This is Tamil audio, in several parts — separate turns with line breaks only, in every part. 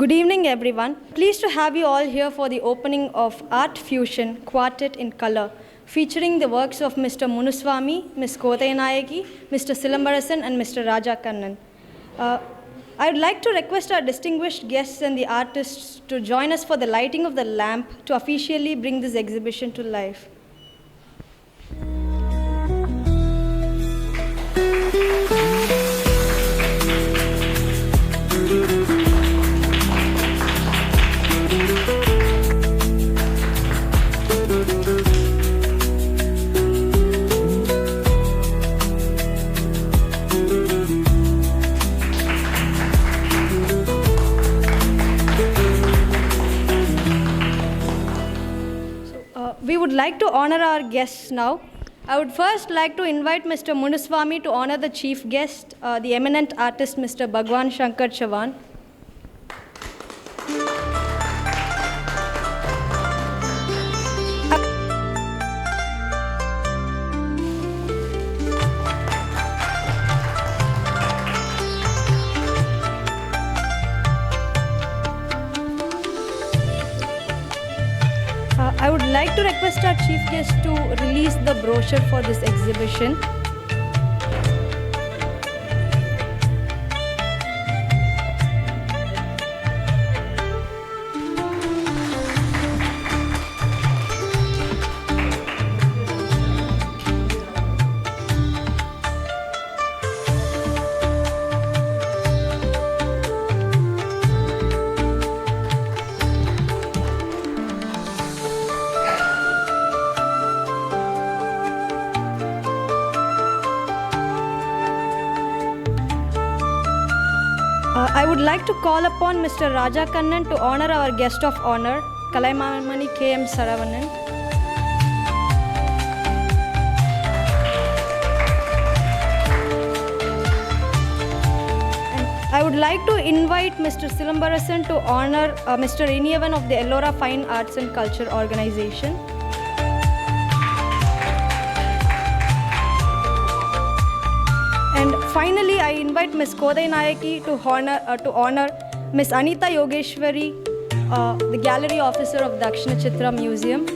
Good evening, everyone. Pleased to have you all here for the opening of Art Fusion Quartet in Color, featuring the works of Mr. Munuswamy, Ms. Kodayanayaki, Mr. Silambarasan, and Mr. Raja Kannan. I would like to request our distinguished guests and the artists to join us for the lighting of the lamp to officially bring this exhibition to life. We would like to honor our guests now. I would first like to invite Mr. Munuswamy to honor the chief guest, the eminent artist Mr. Bhagwan Shankar Chavan. I would like to request our chief guest to release the brochure for this exhibition. I would like to call upon Mr. Raja Kannan to honor our guest of honor, Kalaimamani K.M. Saravanan. And I would like to invite Mr. Silambarasan to honor Mr. Iniyavan of the Ellora Fine Arts and Culture Organization. And finally, I invite Ms. Kodayanayaki to honor Ms. Anita Yogeshwari, the Gallery Officer of DakshinaChitra Museum.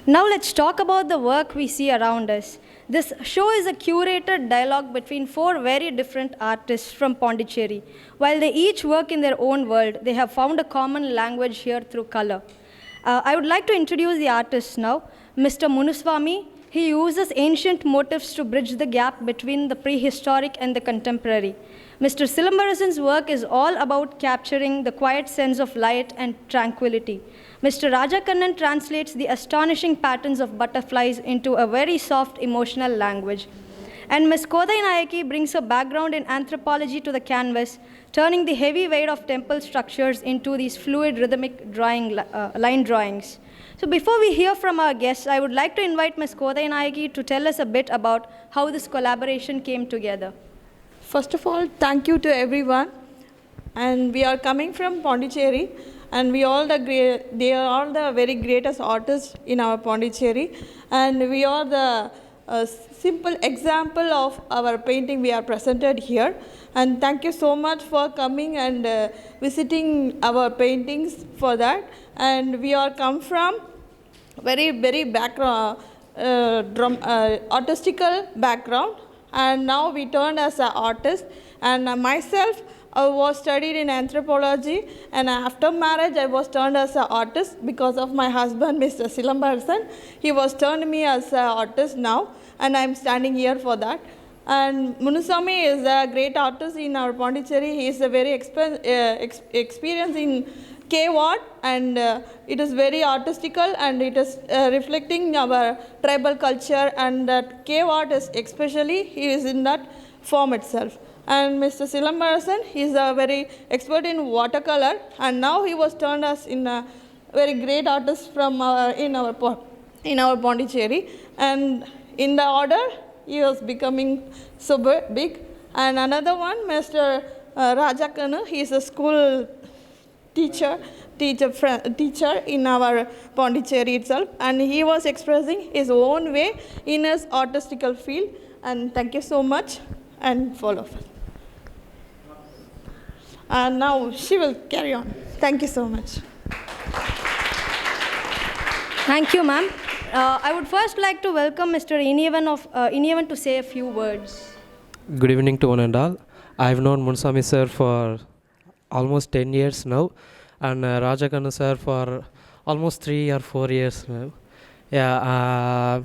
Now let's talk about the work we see around us. This show is a curated dialogue between four very different artists from Pondicherry. While they each work in their own world, they have found a common language here through color. I would like to introduce the artists now. Mr. Munuswamy, he uses ancient motifs to bridge the gap between the prehistoric and the contemporary. Mr. Silambarasan's work is all about capturing the quiet sense of light and tranquility. Mr. Raja Kannan translates the astonishing patterns of butterflies into a very soft emotional language. And Ms. Kodayanayaki brings a background in anthropology to the canvas, turning the heavy weight of temple structures into these fluid rhythmic line drawings. So before we hear from our guests, I would like to invite Ms. Kodayanayaki to tell us a bit about how this collaboration came together.
First of all, thank you to everyone. And we are coming from Pondicherry, and they are all the very greatest artists in our Pondicherry, and we are the simple example of our painting we are presented here. And thank you so much for coming and visiting our paintings for that. And we are come from very background, artistical background, and now we turned as an artist. And myself, I was studied in anthropology, and after marriage I was turned as an artist because of my husband, Mr. Silambarasan. He was turned me as an artist now, and I am standing here for that. And Munuswamy is a great artist in our Pondicherry. He is a very experienced in cave art, and it is very artistical, and it is reflecting our tribal culture, and that cave art is especially, he is in that form itself. And Mr. Silambarasan, he is a very expert in watercolor, and now he was turned us in very great artists from in our Pondicherry, and in the order he was becoming so big. And another one, Mr. Rajakanu, he is a school teacher in our Pondicherry itself, and he was expressing his own way in his artistical field. And thank you so much, and follow. And now she will carry on. Thank you so much.
Thank you, ma'am. I would first like to welcome Mr. Inivan to say a few words.
Good evening to one and all. I have known Munsami sir for almost 10 years now, and Rajakanu sir for almost 3 or 4 years now. Yeah,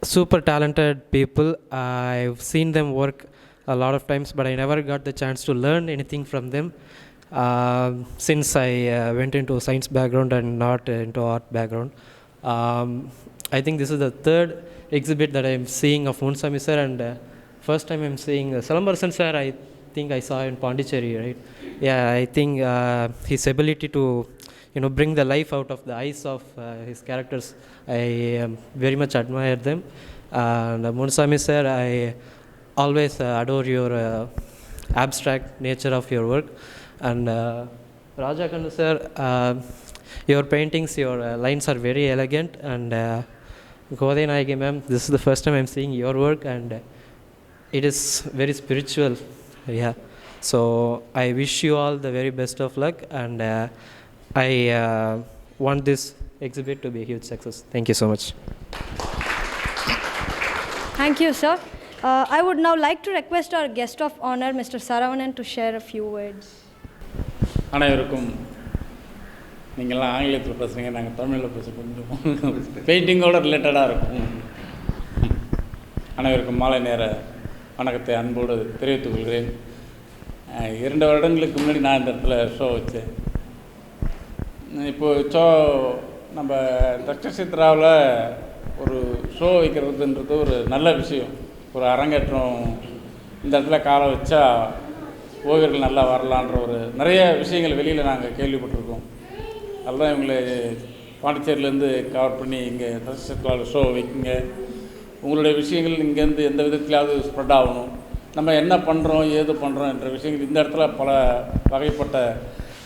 super talented people. I've seen them work a lot of times, but I never got the chance to learn anything from them since I went into a science background and not into art background. I think this is the third exhibit that I'm seeing of Munsami sir, and first time I'm seeing Salamarasan sir. I think I saw in Pondicherry, right? Yeah, I think his ability to bring the life out of the eyes of his characters, I very much admire them. And Munsami sir, I always adore your abstract nature of your work. And Rajakanu sir, your paintings, your lines are very elegant. And Godai Nayagi ma'am, this is the first time I'm seeing your work, and it is very spiritual. Yeah. So I wish you all the very best of luck, and I want this exhibit to be a huge success. Thank you so much.
Thank you, sir. I would now like to request our guest of honor, Mr. Saravanan, to share a few words.
அனைவருக்கும் நீங்கள்லாம் ஆங்கிலத்தில் பேசுகிறீங்க, நாங்கள் தமிழில் பேச கொஞ்சம் பெயிண்டிங்கோட ரிலேட்டடாக இருக்கும். அனைவருக்கும் மாலை நேர வணக்கத்தை அன்போடு தெரிவித்துக் கொள்கிறேன். 2 வருடங்களுக்கு முன்னாடி நான் இந்த இடத்துல ஷோ வச்சேன். இப்போது நம்ம தக்ஷசித்ராவில் ஒரு ஷோ வைக்கிறதுன்றது ஒரு நல்ல விஷயம், ஒரு அரங்கேற்றம். இந்த இடத்துல காலை வச்சா ஓவியர்கள் நல்லா வரலான்ற ஒரு நிறைய விஷயங்கள் வெளியில் நாங்கள் கேள்விப்பட்டிருக்கோம். அதுதான் இவங்களை பாண்டிச்சேரியிலேருந்து கவர் பண்ணி இங்கே தக்ஷசித்ராவில் ஷோ வைக்கிங்க. உங்களுடைய விஷயங்கள் இங்கேருந்து எந்த விதத்திலாவது ஸ்ப்ரெட் ஆகணும், நம்ம என்ன பண்ணுறோம் ஏது பண்ணுறோம் என்ற விஷயங்கள் இந்த இடத்துல பல வகைப்பட்ட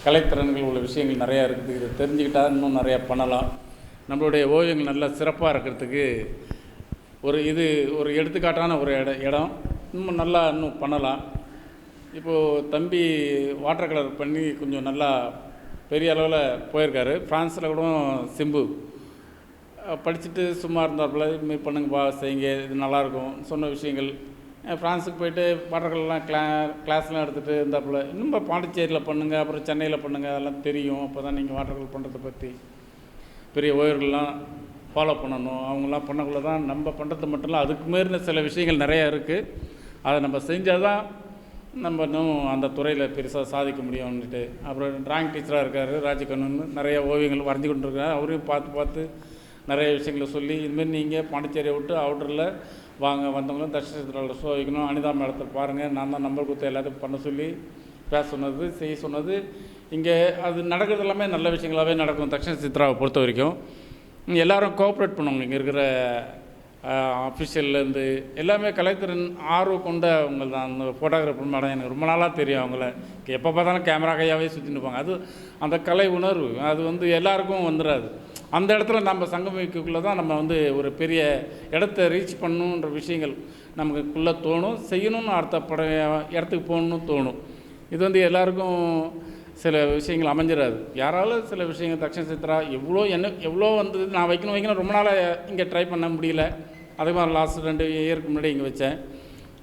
கலைத்திறன்கள் உள்ள விஷயங்கள் நிறையா இருக்குது. இதை தெரிஞ்சுக்கிட்டால் இன்னும் நிறையா பண்ணலாம். நம்மளுடைய ஓவியங்கள் நல்லா சிறப்பாக இருக்கிறதுக்கு இது ஒரு எடுத்துக்காட்டான ஒரு இடம். இன்னும் நல்லா இன்னும் பண்ணலாம். இப்போது தம்பி வாட்டர் கலர் பண்ணி கொஞ்சம் நல்லா பெரிய அளவில் போயிருக்காரு. ஃப்ரான்ஸில் கூட சிம்பு படிச்சுட்டு சும்மா இருந்தாப்புல, இதுமாரி பண்ணுங்கப்பா செய்யுங்க, இது நல்லாயிருக்கும் சொன்ன விஷயங்கள். ஃப்ரான்ஸுக்கு போய்ட்டு வாட்டர் கலர்லாம் கிளாஸ்லாம் எடுத்துகிட்டு இருந்தாப்புல, இன்னும் பாண்டிச்சேரியில் பண்ணுங்கள், அப்புறம் சென்னையில் பண்ணுங்கள், அதெல்லாம் தெரியும். அப்போ தான் நீங்கள் வாட்டர் கலர் பண்ணுறதை பற்றி பெரிய ஓவியர்கள்லாம் ஃபாலோ பண்ணணும். அவங்களாம் பண்ணக்குள்ளே தான் நம்ம பண்ணுறது மட்டும் இல்லை, அதுக்கு மீறின சில விஷயங்கள் நிறையா இருக்குது. அதை நம்ம செஞ்சால் தான் நம்ம இன்னும் அந்த துறையில் பெருசாக சாதிக்க முடியும்னுட்டு. அப்புறம் டிராயிங் டீச்சராக இருக்கார் ராஜகண்ணு, நிறைய ஓவியங்கள் வரைஞ்சி கொண்டு இருக்கார். அவரையும் பார்த்து நிறைய விஷயங்களை சொல்லி, இதுமாரி நீங்கள் பாண்டிச்சேரியை விட்டு அவுட்டரில் வாங்க, வந்தவங்களும் தக்ஷசித்ராவில் ஷோ வைக்கணும், அனிதா மேடத்தை பாருங்கள், நான் தான் நம்பர் கொடுத்து எல்லாத்தையும் பண்ண சொல்லி பேச சொன்னது, செய்ய சொன்னது. இங்கே அது நடக்கிறது எல்லாமே நல்ல விஷயங்களாகவே நடக்கும். தக்ஷசித்ராவை பொறுத்த வரைக்கும் எல்லோரும் கோஆப்ரேட் பண்ணுவாங்க. இங்கே இருக்கிற அஃபிஷியல்லேருந்து எல்லாமே கலைத்திறன் ஆர்வம் கொண்டவங்க தான். அந்த ஃபோட்டோகிராஃபர் மேடம் எனக்கு ரொம்ப நாளாக தெரியும். அவங்கள எப்போ பார்த்தாலும் கேமரா கையாகவே சுற்றின்னு இருப்பாங்க. அது அந்த கலை உணர்வு அது எல்லாருக்கும் வந்துடாது. அந்த இடத்துல நம்ம சங்கமிக்குள்ளே தான் நம்ம ஒரு பெரிய இடத்த ரீச் பண்ணணுன்ற விஷயங்கள் நமக்குள்ளே தோணும். செய்யணும்னு அடுத்த இடத்துக்கு போகணுன்னு தோணும். இது எல்லாருக்கும் சில விஷயங்கள் அமைஞ்சிடாது. யாராலும் சில விஷயங்கள் தக்ஷசித்ரா எவ்வளோ நான் வைக்கணும் ரொம்ப நாளாக இங்கே ட்ரை பண்ண முடியல. அதே மாதிரி லாஸ்ட் 2 இயருக்கு முன்னாடி இங்கே வச்சேன்.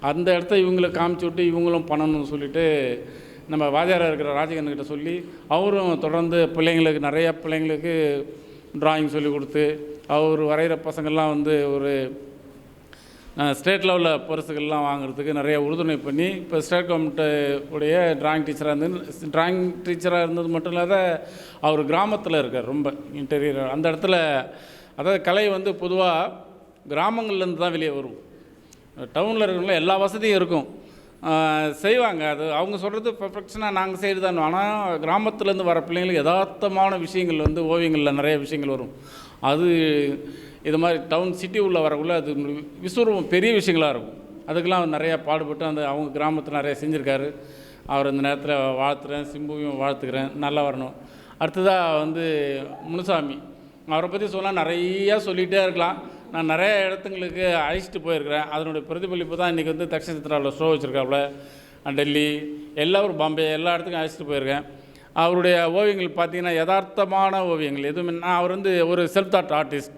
அந்த இடத்த இவங்களுக்கு காமிச்சு விட்டு இவங்களும் பண்ணணும்னு சொல்லிவிட்டு நம்ம வாஜாராக இருக்கிற ராஜகண்ணகிட்ட சொல்லி, அவரும் தொடர்ந்து நிறைய பிள்ளைங்களுக்கு ட்ராயிங் சொல்லி கொடுத்து, அவர் வரைகிற பசங்கள்லாம் ஒரு ஸ்டேட் லெவலில் பரிசுகள்லாம் வாங்குறதுக்கு நிறைய உறுதுணை பண்ணி, இப்போ ஸ்டேட் கவர்மெண்ட்டு உடைய ட்ராயிங் டீச்சராக இருந்தது மட்டும் இல்லாத அவர் கிராமத்தில் இருக்கார், ரொம்ப இன்டீரியர். அந்த இடத்துல அதாவது கலை பொதுவாக கிராமங்கள்லேருந்து தான் வெளியே வரும். டவுனில் இருக்கிறவங்கள எல்லா வசதியும் இருக்கும். செய்வாங்க. அது அவங்க சொல்கிறது பர்ஃபெக்ஷனாக நாங்கள் செய்கிறது தான். ஆனால் கிராமத்துலேருந்து வர பிள்ளைங்களுக்கு யதார்த்தமான விஷயங்கள் வந்து ஓவியங்களில் நிறைய விஷயங்கள் வரும். அது இது மாதிரி டவுன் சிட்டி உள்ள வரக்குள்ள அது விஸ்வரூபம் பெரிய விஷயங்களாக இருக்கும். அதுக்கெல்லாம் நிறையா பாடுபட்டு அந்த அவங்க கிராமத்தில் நிறையா செஞ்சுருக்காரு. அவர் இந்த நேரத்தில் வாழ்த்துறேன், சிம்புவையும் வாழ்த்துக்கிறேன், நல்லா வரணும். அடுத்ததாக வந்து முனுசாமி, அவரை பற்றி சொன்னால் நிறையா சொல்லிகிட்டே இருக்கலாம். நான் நிறைய இடத்துங்களுக்கு அழைச்சிட்டு போயிருக்கிறேன். அதனுடைய பிரதிபலிப்பு தான் இன்றைக்கி வந்து தக்ஷிணச்சித்ராவில் ஷோ வச்சுருக்காப்புல. டெல்லி, எல்லாரும் பாம்பே, எல்லா இடத்துக்கும் அழைச்சிட்டு போயிருக்கேன். அவருடைய ஓவியங்கள் பார்த்திங்கன்னா யதார்த்தமான ஓவியங்கள் எதுவுமே. அவர் வந்து ஒரு செல்ஃப் தாட் ஆர்டிஸ்ட்.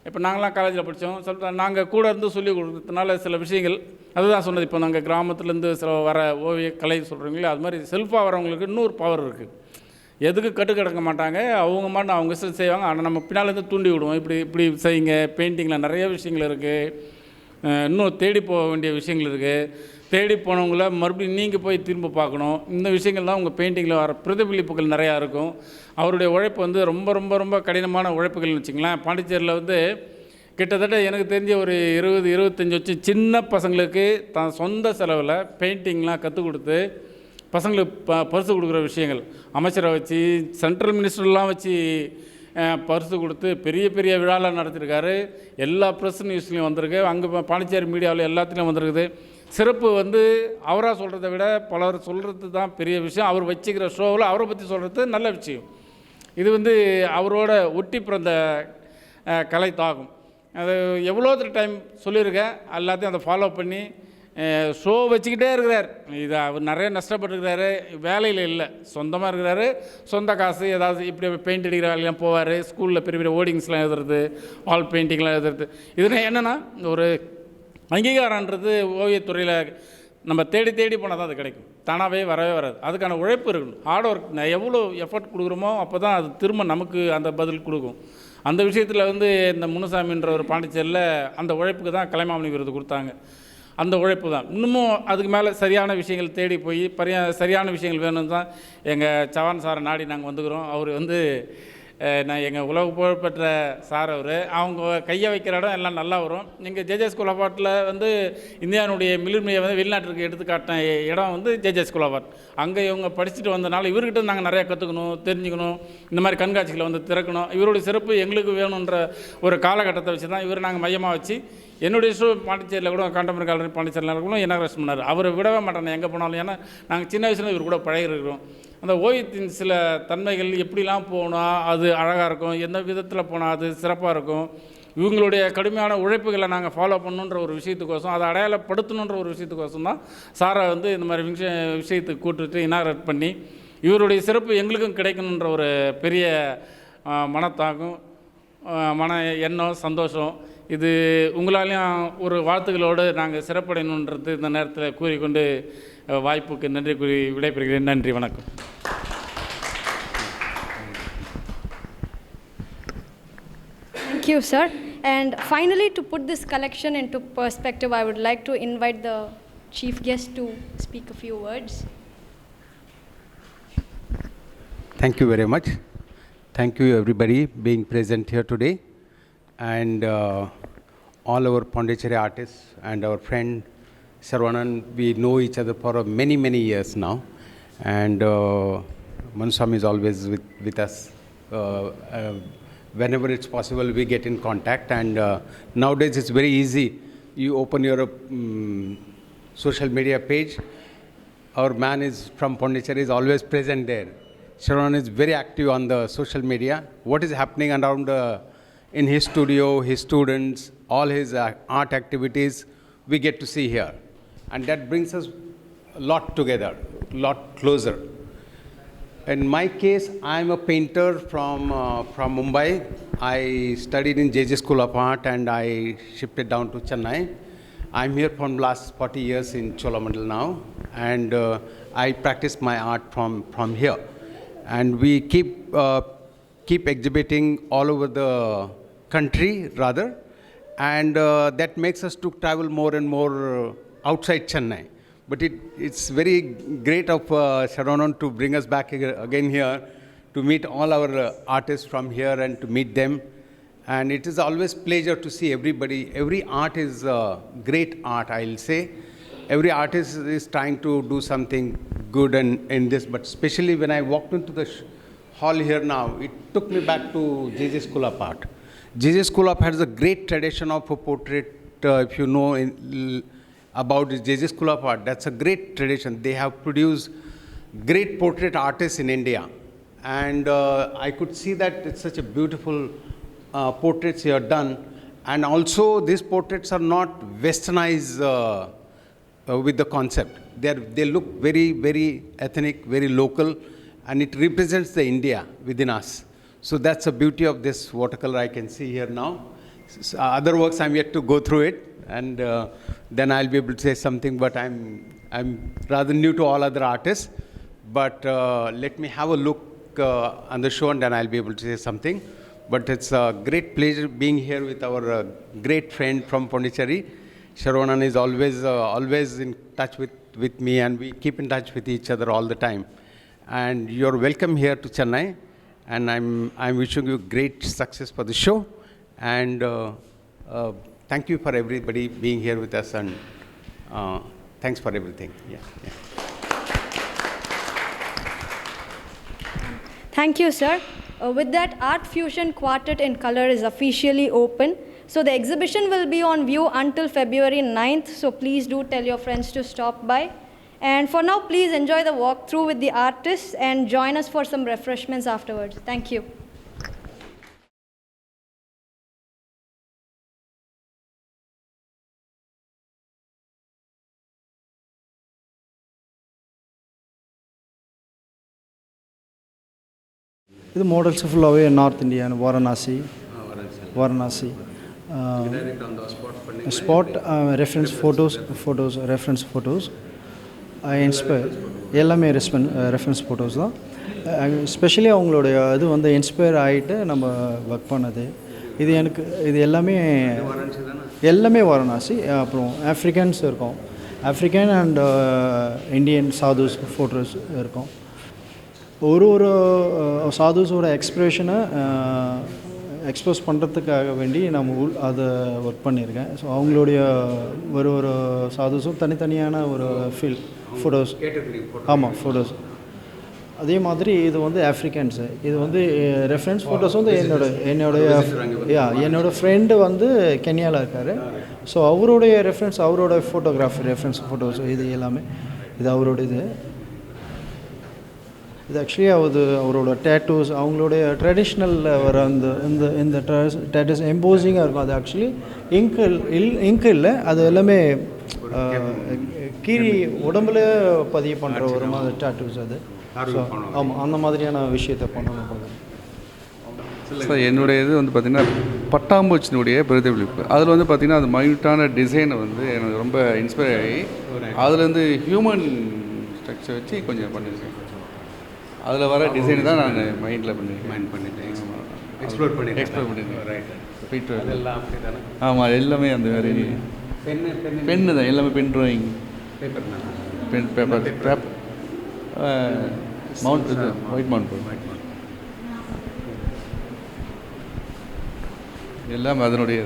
இப்போ நாங்களாம் காலேஜில் படித்தோம். நாங்கள் கூட இருந்து சொல்லிக் கொடுத்ததுனால சில விஷயங்கள் அதுதான் சொன்னது. இப்போ நாங்கள் கிராமத்துலேருந்து சில வர ஓவிய கலை சொல்கிறீங்களே, அது மாதிரி செல்ஃபாக வரவங்களுக்கு இன்னொரு பவர் இருக்குது. எதுக்கு கட்டுக்கடக்க மாட்டாங்க, அவங்க மாட்டு அவங்க இஷ்டம் செய்வாங்க. ஆனால் நம்ம பின்னாலேருந்து தூண்டி விடுவோம், இப்படி இப்படி செய்யுங்க. பெயிண்டிங்கில் நிறைய விஷயங்கள் இருக்குது, இன்னும் தேடி போக வேண்டிய விஷயங்கள் இருக்குது. தேடி போனவங்கள மறுபடியும் நீங்கள் போய் திரும்ப பார்க்கணும். இந்த விஷயங்கள் தான் உங்கள் பெயிண்டிங்கில் வர பிரதிபலிப்புகள் நிறையா இருக்கும். அவருடைய உழைப்பு வந்து ரொம்ப ரொம்ப ரொம்ப கடினமான உழைப்புகள்னு வச்சுங்களேன். பாண்டிச்சேரியில் வந்து கிட்டத்தட்ட எனக்கு தெரிஞ்ச ஒரு 20-25 வச்சு சின்ன பசங்களுக்கு தான் சொந்த செலவில் பெயிண்டிங்லாம் கற்றுக் கொடுத்து பசங்களுக்கு பரிசு கொடுக்குற விஷயங்கள், அமைச்சரை வச்சு சென்ட்ரல் மினிஸ்டர்லாம் வச்சு பரிசு கொடுத்து பெரிய பெரிய விழாலாம் நடத்திருக்காரு. எல்லா ப்ரெஸ் நியூஸ்லேயும் வந்திருக்கு. அங்கே பாண்டிச்சேரி மீடியாவில் எல்லாத்துலேயும் வந்திருக்குது. சிறப்பு வந்து அவராக சொல்கிறத விட பலர் சொல்கிறது தான் பெரிய விஷயம். அவர் வச்சுக்கிற ஷோவில் அவரை பற்றி சொல்கிறது நல்ல விஷயம். இது வந்து அவரோட ஒட்டி பிறந்த கலை தாகும். அது எவ்வளோ டைம் சொல்லியிருக்கேன். எல்லாத்தையும் அதை ஃபாலோ பண்ணி ஷோ வச்சுக்கிட்டே இருக்கிறார். இது அவர் நிறைய நஷ்டப்பட்டுருக்கிறாரு. வேலையில் இல்லை, சொந்தமாக இருக்கிறாரு. சொந்த காசு ஏதாவது இப்படி பெயிண்ட் அடிக்கிற வேலையெல்லாம் போவார். ஸ்கூலில் பெரிய பெரிய ஓடிங்ஸ்லாம் எழுதுறது, வால் பெயிண்டிங்லாம் எழுதுறது. இதில் என்னென்னா ஒரு அங்கீகாரன்றது ஓவியத்துறையில் நம்ம தேடி தேடி போனால் தான் அது கிடைக்கும். தானாகவே வரவே வராது. அதுக்கான உழைப்பு இருக்கணும், ஹார்ட் ஒர்க். எவ்வளோ எஃபர்ட் கொடுக்குறோமோ அப்போ தான் அது திரும்ப நமக்கு அந்த பதில் கொடுக்கும். அந்த விஷயத்தில் வந்து இந்த முனுசாமின்ற ஒரு பாண்டிச்சேரியில் அந்த உழைப்புக்கு தான் கலைமாமணி விருது கொடுத்தாங்க. அந்த உழைப்பு தான். இன்னமும் அதுக்கு மேலே சரியான விஷயங்கள் தேடி போய் சரியான விஷயங்கள் வேணும்னு தான் எங்கள் சவான் சாரை நாடி நாங்கள் வந்துக்கிறோம். அவர் வந்து நான் எங்கள் உலக புகழ்பெற்ற சார் அவர். அவங்க கையை வைக்கிற இடம் எல்லாம் நல்லா வரும். எங்கள் ஜேஜே ஸ்கூல் அவார்டில் வந்து இந்தியாவுடைய மிளிர்மையை வந்து வெளிநாட்டுக்கு எடுத்து காட்டின இடம் வந்து ஜேஜே ஸ்கூல் அவார்ட். அங்கே இவங்க படிச்சுட்டு வந்தனால இவர்கிட்ட நாங்கள் நிறையா கற்றுக்கணும், தெரிஞ்சுக்கணும். இந்த மாதிரி கண்காட்சிகளை வந்து திறக்கணும். இவருடைய சிறப்பு எங்களுக்கு வேணுன்ற ஒரு காலகட்டத்தை வச்சு தான் இவர் நாங்கள் மையமாக வச்சு என்னுடைய ஷோ பாண்டிச்சேரியில் கூட காண்டம்பரி காலரி பாண்டிச்சேரியில் கூட இனாக்ரேஷன் பண்ணார். அவர் விடவே மாட்டேன் எங்கே போனாலும். ஏன்னா நாங்கள் சின்ன வயசுல இவர் கூட பழகிருக்கிறோம். அந்த ஓவியத்தின் சில தன்மைகள் எப்படிலாம் போனால் அது அழகாக இருக்கும், எந்த விதத்தில் போனால் அது சிறப்பாக இருக்கும், இவங்களுடைய கடுமையான உழைப்புகளை நாங்கள் ஃபாலோ பண்ணணுன்ற ஒரு விஷயத்துக்கோசம், அதை அடையாளப்படுத்தணுன்ற ஒரு விஷயத்துக்கோசம் தான் சாரை வந்து இந்த மாதிரி விஷயத்துக்கு கூட்டுட்டு இனாக்ரேட் பண்ணி இவருடைய சிறப்பு எங்களுக்கும் கிடைக்கணுன்ற ஒரு பெரிய மனத்தாகும், மன எண்ணம், சந்தோஷம். இது உங்களாலையும் ஒரு வாழ்த்துக்களோடு நாங்கள் சிறப்படையணுன்றது இந்த நேரத்தில் கூறிக்கொண்டு வாய்ப்புக்கு நன்றி கூறி விடைபெறுகிறேன். நன்றி, வணக்கம்.
Thank you, sir. And finally, to put this collection into perspective, I would like to invite the chief guest to speak a few words.
Thank you very much. Thank you everybody being present here today, and all our Pondicherry artists and our friend Sarvanan. We know each other for many years now, and Manuswamy is always with us. Whenever it's possible, we get in contact, and nowadays it's very easy. You open your social media page, our man is from Pondicherry, is always present there. Sharon is very active on the social media. What is happening around in his studio, his students, all his art activities, we get to see here. And that brings us a lot together, a lot closer. In my case, I'm a painter from Mumbai. I studied in JJ School of Art and I shifted down to Chennai. I'm here from last 40 years in Cholamandal now, and I practice my art from here. And we keep exhibiting all over the country rather, and that makes us to travel more and more outside Chennai. But it's very great of Sharonan to bring us back again here to meet all our artists from here and to meet them. And it is always pleasure to see everybody. Every art is great art, I'll say. every artist is trying to do something good and in this, but especially when I walked into the hall here now, it took me back to J.J. School of Art. J.J. School of Art has a great tradition of a portrait, if you know about J.J. School of Art, that's a great tradition. They have produced great portrait artists in India. And I could see that it's such a beautiful portraits you have done. And also these portraits are not westernized with the concept. They look very, very ethnic, very local, and it represents the India within us. So that's the beauty of this watercolor I can see here now. Other works I'm yet to go through it, and then I'll be able to say something, but I'm rather new to all other artists. But let me have a look on the show, and then I'll be able to say something. But it's a great pleasure being here with our great friend from Pondicherry. Sharwanan is always in touch with me, and we keep in touch with each other all the time. And you're welcome here to Chennai, and I'm wishing you great success for the show. And thank you for everybody being here with us, and thanks for everything. Yeah.
Thank you, sir. With that, Art Fusion Quartet in Color is officially open. So the exhibition will be on view until February 9th. So please do tell your friends to stop by. And for now, please enjoy the walkthrough with the artists and join us for some refreshments afterwards. Thank you.
இது மாடல்ஸ் ஃபுல்லாகவே north Indian Varanasi spot reference photos inspire எல்லாமே ரெஃபரன்ஸ் ஃபோட்டோஸ் தான். ஸ்பெஷலி அவங்களுடைய இது வந்து இன்ஸ்பயர் ஆகிட்டு நம்ம ஒர்க் பண்ணது. இது எல்லாமே வாரணாசி. அப்புறம் ஆஃப்ரிக்கன்ஸ் இருக்கும், African and Indian sadhus photos இருக்கும். ஒரு சாதுஸோட எக்ஸ்ப்ரெஷனை எக்ஸ்போஸ் பண்ணுறதுக்காக வேண்டி நம்ம அதை ஒர்க் பண்ணியிருக்கேன். ஸோ அவங்களுடைய ஒரு சாதுஸும் தனித்தனியான ஒரு ஃபோட்டோஸ். ஆமாம், ஃபோட்டோஸ். அதே மாதிரி இது வந்து ஆஃப்ரிக்கன்ஸு. இது வந்து ரெஃபரன்ஸ் ஃபோட்டோஸ் வந்து என்னோட ஃப்ரெண்டு வந்து கென்யாவில் இருக்கார். ஸோ அவருடைய ஃபோட்டோகிராஃபி ரெஃபரன்ஸ் ஃபோட்டோஸ் இது எல்லாமே இது அவரோட இது ஆக்சுவலி அவரோட டேட்டூஸ், அவங்களுடைய ட்ரெடிஷ்னலில் வர இந்த டேட்டூஸ் எம்போசிங்காக இருக்கும். அது ஆக்சுவலி இங்கு இல்லை, அது எல்லாமே கீறி உடம்புல பதிவு பண்ணுற ஒரு மாதிரி டேட்டூஸ் அது. ஸோ ஆமாம், அந்த மாதிரியான விஷயத்தை பண்ணணும்.
சார், என்னுடைய இது வந்து பார்த்திங்கன்னா பட்டாம்பூச்சினுடைய பிரதிபலிப்பு. அதில் வந்து பார்த்திங்கன்னா அது மைன்யூட்டான டிசைனை வந்து எனக்கு ரொம்ப இன்ஸ்பயர் ஆகி அதுலேருந்து ஹியூமன் ஸ்ட்ரக்சர் வச்சு கொஞ்சம் பண்ணியிருக்கேன். அதில் வர டிசைன் தான் நான் மைண்டில் பண்ணிட்டேன். எக்ஸ்ப்ளோர் பண்ணிட்டேன். ஆமாம், எல்லாமே அந்த மாதிரி பென்னு தான், எல்லாமே பென் ட்ராயிங், பேப்பர் மவுண்ட், இது ஒயிட் மவுண்ட் எல்லாம் அதனுடைய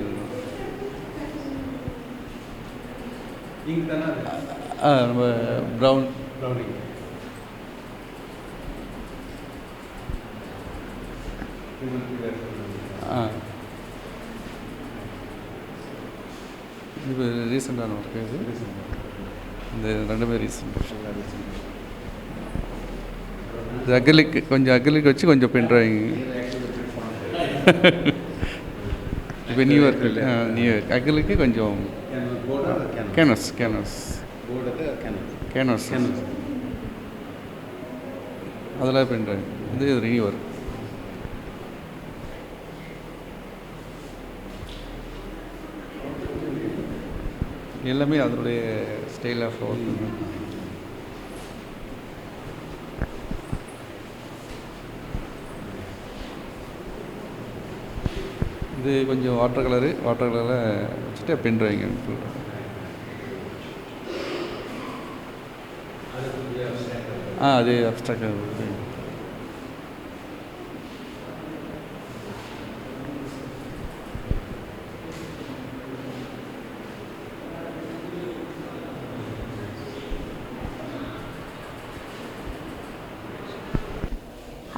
நம்ம ப்ரௌனிங். இப்போ ரீசெண்டான ஒர்க்கு இது. இந்த ரெண்டுமே ரீசெண்ட். இது அக்ரிலிக் வச்சு கொஞ்சம் பென் ட்ராயிங். இப்போ நியூ ஒர்க் இல்லை, நியூ ஒர்க் அக்ரிலிக்கு கொஞ்சம் கேன்வஸ் அதெல்லாம் பென் ட்ராயிங். இது நியூ ஒர்க். எல்லாமே அதனுடைய ஸ்டைல் ஆஃப் ஒர்க். இது கொஞ்சம் வாட்டர் கலரில் வச்சுட்டு பென் ட்ராயிங். அது அப்ஸ்ட்ராக்டாக.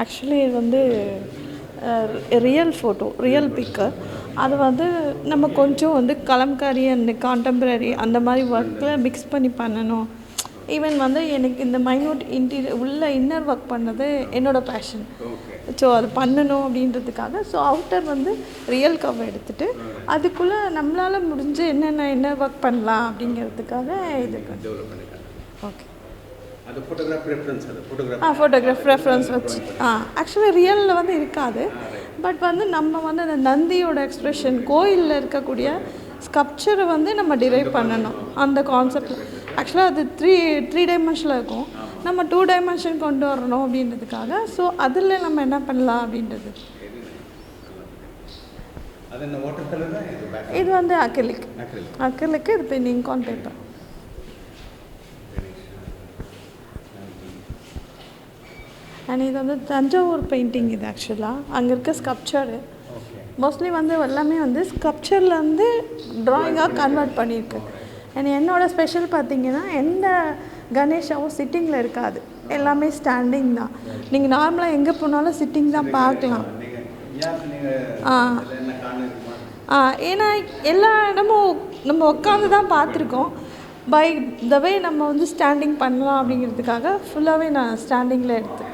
ஆக்சுவலி இது வந்து ரியல் ஃபோட்டோ, ரியல் பிக்கர். அது வந்து நம்ம கொஞ்சம் வந்து கலம்காரி அண்ட் கான்டெம்பரரி அந்த மாதிரி ஒர்க்கில் மிக்ஸ் பண்ணி பண்ணணும். ஈவன் வந்து எனக்கு இந்த மைன்யூட் இன்டீரியர் உள்ள இன்னர் ஒர்க் பண்ணது என்னோடய பேஷன். ஸோ அது பண்ணணும் அப்படின்றதுக்காக ஸோ அவுட்டர் வந்து ரியல் கவர் எடுத்துகிட்டு அதுக்குள்ளே நம்மளால் முடிஞ்ச என்னென்ன இன்னர் ஒர்க் பண்ணலாம் அப்படிங்கிறதுக்காக இதுக்கு ஓகே.
அது ஃபோட்டோகிராஃப் ரெஃபரன்ஸ், அது
ஃபோட்டோகிராஃப் ரெஃபரன்ஸ் வச்சு ஆக்சுவலி ரியலில் வந்து இருக்காது. பட் வந்து நம்ம வந்து அந்த நந்தியோட எக்ஸ்ப்ரெஷன் கோயிலில் இருக்கக்கூடிய ஸ்கல்ப்சரை வந்து நம்ம டிரைவ் பண்ணணும் அந்த கான்செப்ட். ஆக்சுவலாக அது த்ரீ டைமென்ஷனில் இருக்கும், நம்ம 2 டைமென்ஷன் கொண்டு வரணும் அப்படின்றதுக்காக. ஸோ அதில் நம்ம என்ன பண்ணலாம் அப்படின்றது. இது வந்து அக்ரிலிக், இது பெயிண்டிங் ஆன் பேப்பர். அண்ட் இது வந்து தஞ்சாவூர் பெயிண்டிங். இது ஆக்சுவலாக அங்கே இருக்க ஸ்கல்ப்சரு மோஸ்ட்லி வந்து எல்லாமே வந்து ஸ்கல்ப்சர்லேருந்து ட்ராயிங்காக கன்வெர்ட் பண்ணியிருக்கு. அண்ட் என்னோடய ஸ்பெஷல் பார்த்திங்கன்னா எந்த கணேஷாவும் சிட்டிங்கில் இருக்காது, எல்லாமே ஸ்டாண்டிங் தான். நீங்கள் நார்மலாக எங்கே போனாலும் சிட்டிங் தான் பார்க்கலாம். ஏன்னா எல்லா இடமும் நம்ம உட்காந்து தான் பார்த்துருக்கோம். பை த வே நம்ம வந்து ஸ்டாண்டிங் பண்ணலாம் அப்படிங்கிறதுக்காக ஃபுல்லாகவே நான் ஸ்டாண்டிங்கில் எடுத்து.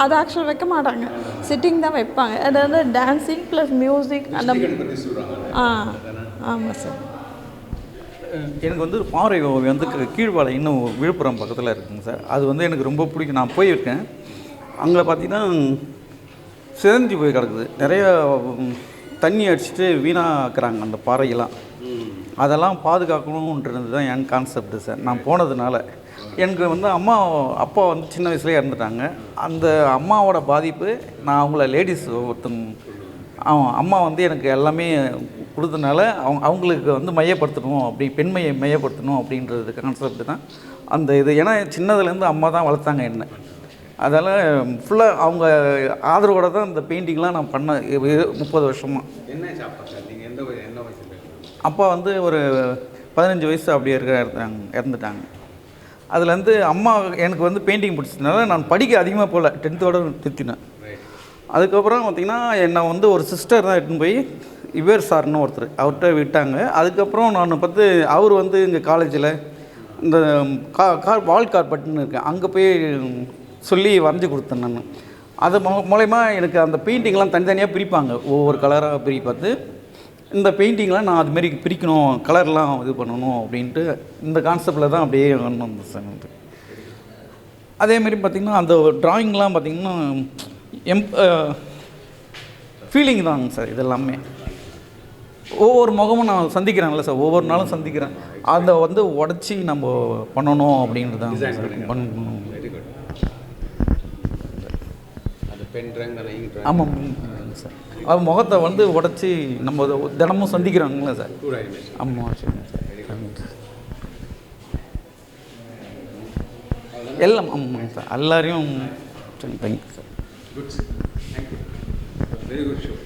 அது ஆக்சுவலாக வைக்க மாட்டாங்க, சிட்டிங் தான் வைப்பாங்க. அது வந்து டான்ஸிங் ப்ளஸ் மியூசிக் அந்த. ஆமாம் சார்.
எனக்கு வந்து பாறை ஓவியம் வந்து கீழ்வாலை இன்னும் விழுப்புரம் பக்கத்தில் இருக்குங்க சார். அது வந்து எனக்கு ரொம்ப பிடிக்கும். நான் போயிருக்கேன். அங்கே பார்த்தீங்கன்னா சிதஞ்சி போய் கிடக்குது, நிறைய தண்ணி அடிச்சுட்டு வீணாக்குறாங்க அந்த பாறையெல்லாம். அதெல்லாம் பாதுகாக்கணுன்றது தான் என் கான்செப்ட் சார். நான் போனதுனால எனக்கு வந்து அப்பா வந்து சின்ன வயசுலேயே இறந்துட்டாங்க. அந்த அம்மாவோட பாதிப்பு நான் அவங்கள லேடிஸ் அம்மா வந்து எனக்கு எல்லாமே கொடுத்தனால அவங்களுக்கு வந்து மையப்படுத்தணும், அப்படி பெண்மையை மையப்படுத்தணும் அப்படின்றது கான்செப்ட் தான் அந்த இது. ஏன்னா சின்னதுலேருந்து அம்மா தான் வளர்த்தாங்க என்ன. அதனால் ஃபுல்லாக அவங்க ஆதரவோடு தான் இந்த பெயிண்டிங்லாம் நான் பண்ண 30 வருஷமாக. அப்பா வந்து ஒரு 15 வயசு அப்படியே இறந்துட்டாங்க. அதுலேருந்து அம்மா எனக்கு வந்து பெயிண்டிங் பிடிச்சதுனால நான் படிக்க அதிகமாக போகல, 10th நிறுத்தினேன். அதுக்கப்புறம் பார்த்திங்கன்னா என்னை வந்து ஒரு சிஸ்டர் தான் எடுத்துன்னு போய் இவர் சார்னு ஒருத்தர் அவர்கிட்ட விட்டாங்க. அதுக்கப்புறம் நான் பார்த்து அவர் வந்து இங்கே காலேஜில் இந்த வால் கார்பெட்னு இருக்கேன், அங்கே போய் சொல்லி வரைஞ்சி கொடுத்தேன் நான். அது மூலயமா எனக்கு அந்த பெயிண்டிங்லாம் தனித்தனியாக பிரிப்பாங்க, ஒவ்வொரு கலராக பார்த்து இந்த பெயிண்டிங்லாம் நான் அதுமாரி பிரிக்கணும், கலர்லாம் இது பண்ணணும் அப்படின்ட்டு இந்த கான்செப்டில் தான் அப்படியே வந்தேன் சார். வந்து அதேமாரி பார்த்திங்கன்னா அந்த ட்ராயிங்லாம் பார்த்திங்கன்னா ஃபீலிங் தாங்க சார். இதெல்லாமே ஒவ்வொரு முகமும் நான் சந்திக்கிறேன்ல சார், ஒவ்வொரு நாளும் சந்திக்கிறேன். அதை வந்து உடச்சி நம்ம பண்ணணும் அப்படின்றது தான் சார் பண்ணணும். ஆமாம் சார், அது முகத்தை வந்து உடச்சி நம்ம தினமும் சந்திக்கிறாங்களே சார். ஆமாம் சார். எல்லாம் ஆமாங்க சார், எல்லாரையும் thank you sir.
Good. Thank you. Very good show.